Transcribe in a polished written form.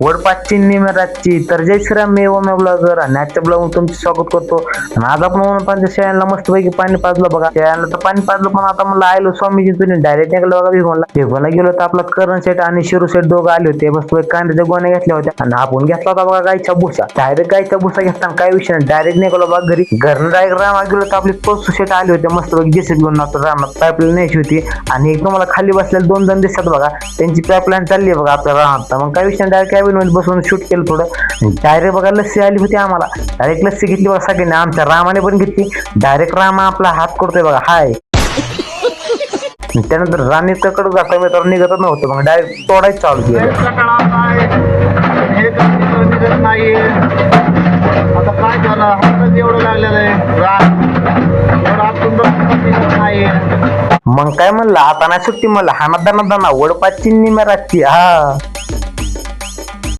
वडपाचची निमेराची तर जय श्रीराम मी ओम्या ब्लॉगर आणि आजच्या ब्लॉग तुमचे स्वागत करतो. आणि आज आपण ओमपांच्या शेळ्यांना मस्तपैकी पाणी पाजलं बघा. शेळ्यांना तर पाणी पाजलं, पण आता मला आलो स्वामीजी तुम्ही डायरेक्ट निघालो बघा भिगवणला गेलो तर आपला करण सेट आणि शिरू सेट दोघं आले होते. मस्तपैकी कांद्याच्या गोण्या घेतल्या होत्या आणि आपण घेतला होता बघा गायचा भुसा. डायरेक्ट गायचा भुसा घेतला काय विषय नाही, डायरेक्ट निघालो बघा घरी. घरनं डायरेक्ट रामा गेलो तर आपली पळसू सेट आले होते मस्तपैकी जेसीबी घेऊन आता रानात पाईपलाईन न्यायची होती. आणि एक तुम्हाला खाली बसलेले दोन जण दिसतात बघा, त्यांची पाईपलाईन चालली आहे बघा आपल्या रानात. मग काय विषय डायरेक्ट कॅबिन मध्ये बसून शूट केलं थोडं. डायरेक्ट बघा लस्सी आली होती आम्हाला, डायरेक्ट लस्सी घेतली बघा सगळ्यांनी. आमच्या रामाने पण घेतली. डायरेक्ट रामा आपला हात करतोय बघा हाय. त्यानंतर राणी तकड जाता मी तर निघतच नव्हतं, मग डायरेक्ट तोडायच चालू केलं. आता काय झालं, हातच एवढं लागलेलं आहे. मग काय म्हणलं आता नाही सुट्टी, म्हणलं हा दाना दाना वडपाची निम्या रातची हा.